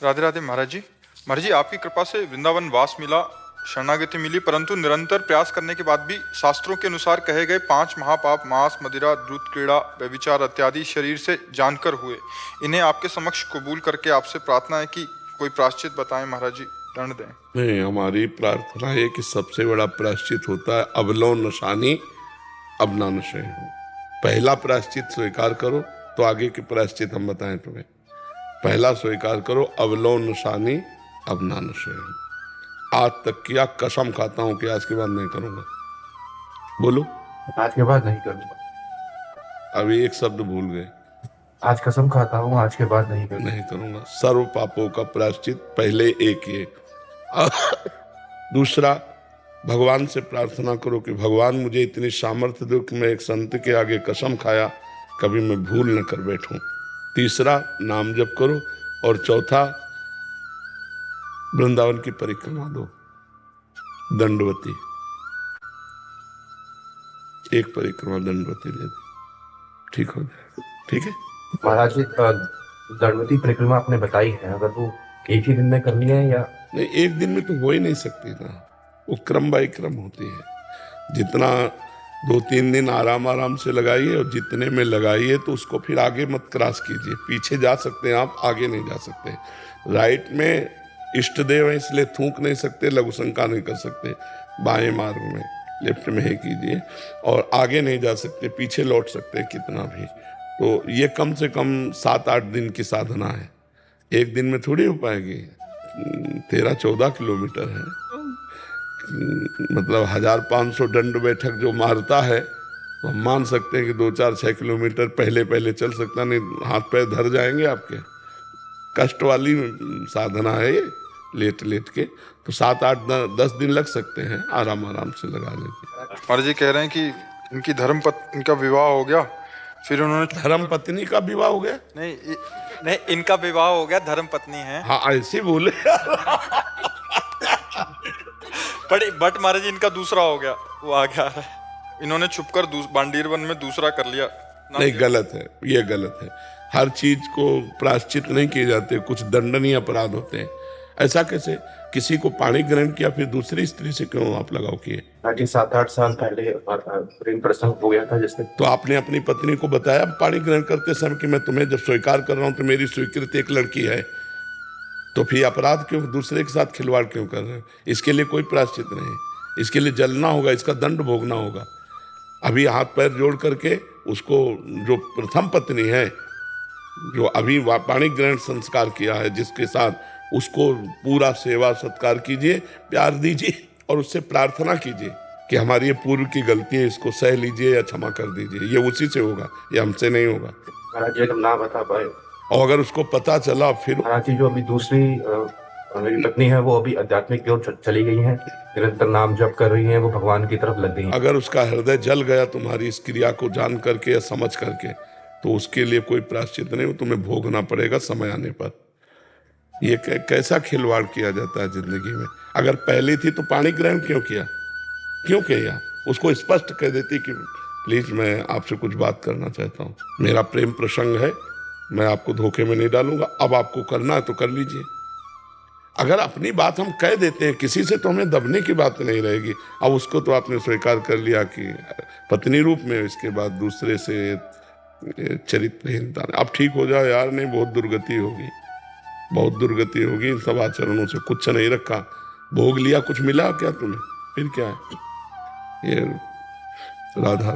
राधे राधे महाराज जी। महाराज जी, आपकी कृपा से वृंदावन वास मिला, शरणागति मिली, परंतु निरंतर प्रयास करने के बाद भी शास्त्रों के अनुसार कहे गए 5 महापाप मांस, मदिरा, द्रुत क्रीड़ा, व्यभिचार इत्यादि शरीर से जानकर हुए। इन्हें आपके समक्ष कबूल करके आपसे प्रार्थना है कि कोई प्रायश्चित बताएं महाराज जी, दंड दें। नहीं, हमारी प्रार्थना है कि सबसे बड़ा प्रायश्चित होता है अवलो नशानी अब ना नशे हो। पहला प्रायश्चित स्वीकार करो तो आगे के प्रायश्चित हम बताएं तुम्हें। पहला स्वीकार करो अवलो नशानी अब ना नशे हो। आज तक किया, कसम खाता हूं कि आज के बाद नहीं करूंगा। बोलो। आज के बाद नहीं करूंगा। अभी एक शब्द भूल गए। आज कसम खाता हूँ, आज के बाद नहीं करूंगा। नहीं करूंगा। सर्व पापों का प्रायश्चित पहले एक ये। दूसरा, भगवान से प्रार्थना करो कि भगवान मुझे इतनी सामर्थ्य दो कि मैं एक संत के आगे कसम खाया कभी मैं भूल न कर बैठूं। तीसरा, नाम जप करो। और चौथा, वृंदावन की परिक्रमा दो, दंडवती। एक परिक्रमा दंडवती दे दो, ठीक हो जाएगा। ठीक है महाराज जी, दंडवती परिक्रमा आपने बताई है, अगर वो एक ही दिन में करनी है या नहीं? एक दिन में तो हो ही नहीं सकती ना, वो क्रम बाई क्रम होती है। जितना 2-3 दिन आराम आराम से लगाइए और जितने में लगाइए तो उसको फिर आगे मत क्रॉस कीजिए। पीछे जा सकते हैं आप, आगे नहीं जा सकते। राइट में इष्ट देव है इसलिए थूक नहीं सकते, लघु शंका नहीं कर सकते। बाएं मार्ग में, लेफ्ट में ही कीजिए। और आगे नहीं जा सकते, पीछे लौट सकते हैं कितना भी। तो ये कम से कम 7-8 दिन की साधना है, एक दिन में थोड़ी हो पाएगी। 13-14 किलोमीटर है, मतलब 1500 दंड बैठक जो मारता है, तो हम मान सकते हैं कि 2-4-6 किलोमीटर पहले पहले चल सकता, नहीं हाथ पैर धर जाएंगे आपके। कष्ट वाली साधना है ये, लेट लेट के। तो 7-8-10 दिन लग सकते हैं, आराम आराम से लगा लेते। महाराज जी कह रहे हैं कि इनका विवाह हो गया, फिर उन्होंने धर्म पत्नी का विवाह हो गया? नहीं, इनका विवाह हो गया, धर्म पत्नी है। हाँ, ऐसे बोले। बट महाराज जी इनका दूसरा हो गया, वो आ गया है। इन्होंने छुपकर बांडीर वन में दूसरा कर लिया। नहीं, गलत है, ये गलत है। हर चीज को प्रायश्चित नहीं किए जाते, कुछ दंडनीय अपराध होते हैं। ऐसा कैसे? किसी को पाणी ग्रहण किया फिर दूसरी स्त्री से क्यों आप लगाव किए? 7-8 साल पहले प्रेम प्रसंग हो गया था जिसमें। तो आपने अपनी पत्नी को बताया पाणी ग्रहण करते समय कि मैं तुम्हें जब स्वीकार कर रहा हूं तो मेरी स्वीकृति एक लड़की है, तो फिर अपराध क्यों, दूसरे के साथ खिलवाड़ क्यों कर रहे हो? इसके लिए कोई प्रायश्चित नहीं, इसके लिए जलना होगा, इसका दंड भोगना होगा। अभी हाथ पैर जोड़ करके उसको, जो प्रथम पत्नी है, जो अभी पाणी ग्रहण संस्कार किया है जिसके साथ, उसको पूरा सेवा सत्कार कीजिए, प्यार दीजिए और उससे प्रार्थना कीजिए कि हमारी ये पूर्व की गलती है, इसको सह लीजिए या क्षमा कर दीजिए। ये उसी से होगा, ये हमसे नहीं होगा। महाराज जी तुम ना बता पाए, और अगर उसको पता चला फिर। महाराज जी जो अभी दूसरी मेरी पत्नी है वो अभी आध्यात्मिक की ओर चली गई है, निरंतर नाम जप कर रही है, वो भगवान की तरफ लग गई है। अगर उसका हृदय जल गया तुम्हारी इस क्रिया को जान करके या समझ करके, तो उसके लिए कोई प्रायश्चित नहीं, तुम्हें भोगना पड़ेगा समय आने पर। ये कैसा खिलवाड़ किया जाता है जिंदगी में? अगर पहले थी तो पाणी ग्रहण क्यों किया? उसको स्पष्ट कह देती कि प्लीज मैं आपसे कुछ बात करना चाहता हूँ, मेरा प्रेम प्रसंग है, मैं आपको धोखे में नहीं डालूंगा, अब आपको करना है तो कर लीजिए। अगर अपनी बात हम कह देते हैं, किसी से तो हमें दबने की बात नहीं रहेगी। अब उसको तो आपने स्वीकार कर लिया कि पत्नी रूप में, इसके बाद दूसरे से चरित्रहीनता। अब ठीक हो जाओ यार, नहीं बहुत दुर्गति होगी, बहुत दुर्गति होगी। इन सब आचरणों से कुछ नहीं रखा, भोग लिया, कुछ मिला क्या तुम्हें? फिर क्या है ये? राधा